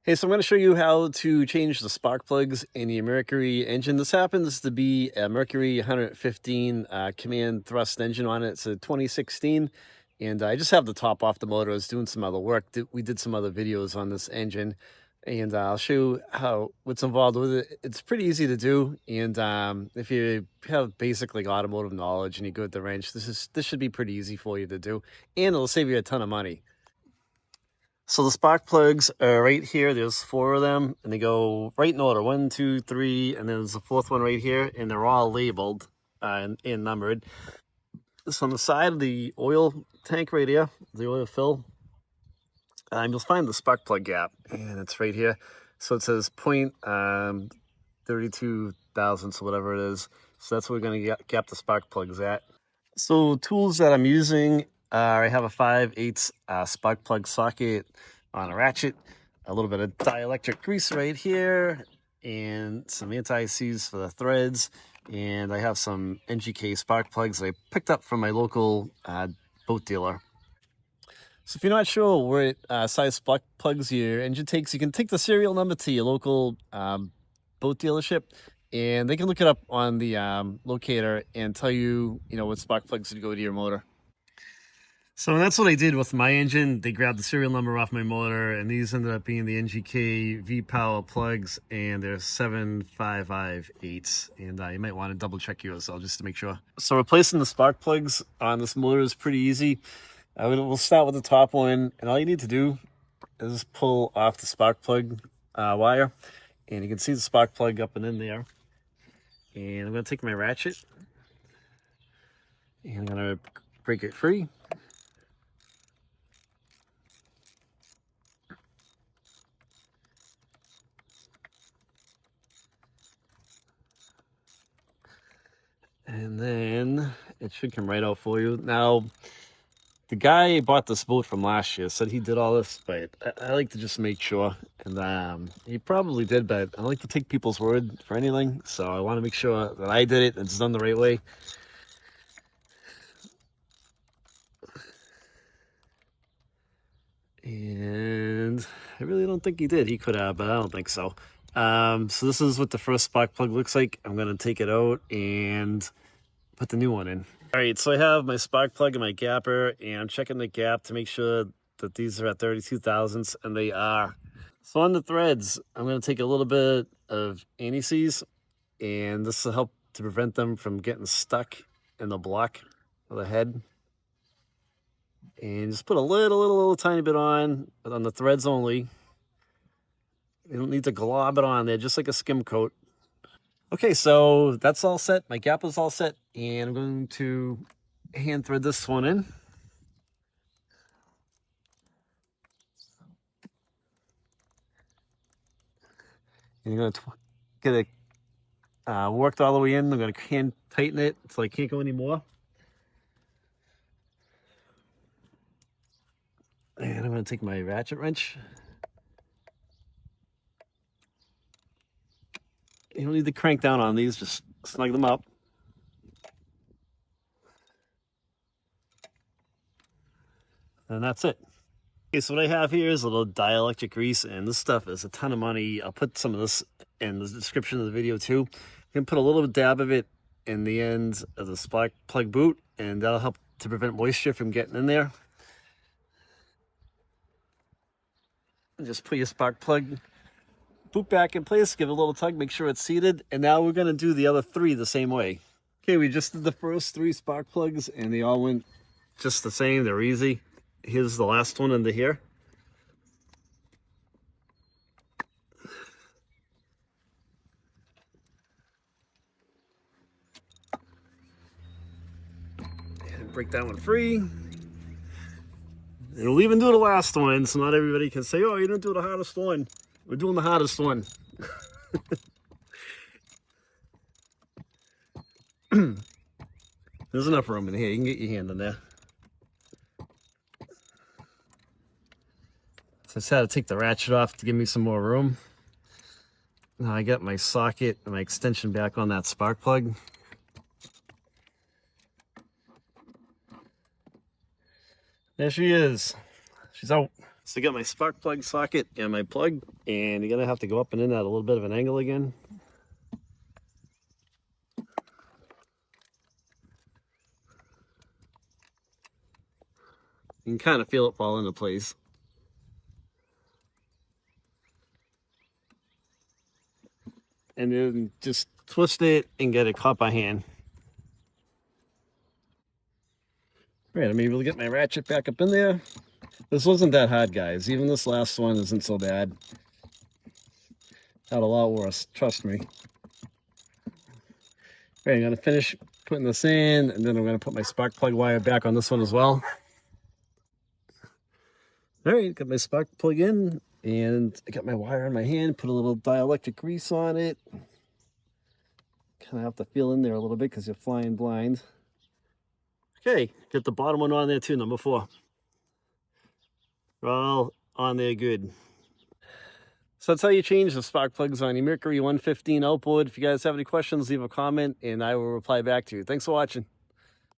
Hey, so I'm going to show you how to change the spark plugs in your Mercury engine. This happens to be a Mercury 115 command thrust engine on it. It's a 2016, and I just have the top off the motor. I was doing some other work. We did some other videos on this engine, and I'll show you what's involved with it. It's pretty easy to do, and if you have basic like automotive knowledge and you go at the wrench, this should be pretty easy for you to do, and it'll save you a ton of money. So the spark plugs are right here. There's 4 of them, and they go right in order. 1, 2, 3, and then there's a 4th one right here, and they're all labeled and numbered. So on the side of the oil tank right here, the oil fill, you'll find the spark plug gap, and it's right here. So it says 0.32 thousandths, whatever it is. So that's where we're going to gap the spark plugs at. So tools that I'm using, I have a 5/8 spark plug socket on a ratchet, a little bit of dielectric grease right here, and some anti-seize for the threads, and I have some NGK spark plugs that I picked up from my local boat dealer. So if you're not sure what size spark plugs your engine takes, you can take the serial number to your local boat dealership, and they can look it up on the locator and tell you, what spark plugs to go to your motor. So that's what I did with my engine. They grabbed the serial number off my motor, and these ended up being the NGK V-Power plugs, and they're 7558s. And you might want to double check yours just to make sure. So replacing the spark plugs on this motor is pretty easy. We'll start with the top one, and all you need to do is pull off the spark plug wire, and you can see the spark plug up and in there. And I'm going to take my ratchet, and I'm going to break it free. And then it should come right out for you. Now, the guy bought this boat from last year, said he did all this, but I like to just make sure. And he probably did, but I like to take people's word for anything. So I want to make sure that I did it and it's done the right way. And I really don't think he did. He could have, but I don't think so. So this is what the first spark plug looks like. I'm going to take it out and put the new one in. All right, so I have my spark plug and my gapper, and I'm checking the gap to make sure that these are at 32 thousandths, and they are. So on the threads, I'm going to take a little bit of anti-seize, and this will help to prevent them from getting stuck in the block of the head. And just put a little tiny bit on, but on the threads only. You don't need to glob it on there, just like a skim coat. Okay, so that's all set. My gap is all set, and I'm going to hand thread this one in. And you're going to get it worked all the way in. I'm going to hand tighten it until I can't go anymore. And I'm going to take my ratchet wrench. You don't need to crank down on these, just snug them up. And that's it. Okay, so what I have here is a little dielectric grease, and this stuff is a ton of money. I'll put some of this in the description of the video too. You can put a little dab of it in the end of the spark plug boot, and that'll help to prevent moisture from getting in there. And just put your spark plug boot back in place, give it a little tug, make sure it's seated, and now we're going to do the other 3 the same way. Okay, we just did the first 3 spark plugs, and they all went just the same. They're easy. Here's the last one into here. And break that one free. And we'll even do the last one, so not everybody can say, oh, you didn't do the hardest one. We're doing the hardest one. There's enough room in here. You can get your hand in there. So I just had to take the ratchet off to give me some more room. Now I got my socket and my extension back on that spark plug. There she is. She's out. So I got my spark plug socket and my plug, and you're gonna have to go up and in at a little bit of an angle again. You can kind of feel it fall into place. And then just twist it and get it caught by hand. All right, I'm able to get my ratchet back up in there. This wasn't that hard, guys. Even this last one isn't so bad. Had a lot worse, trust me. All right, I'm gonna finish putting this in, and then I'm gonna put my spark plug wire back on this one as well. All right, got my spark plug in, and I got my wire in my hand, put a little dielectric grease on it. Kind of have to feel in there a little bit because you're flying blind. Okay, get the bottom one on there too, number 4. We're all on there good. So that's how you change the spark plugs on your Mercury 115 outboard. If you guys have any questions, leave a comment and I will reply back to you. Thanks for watching.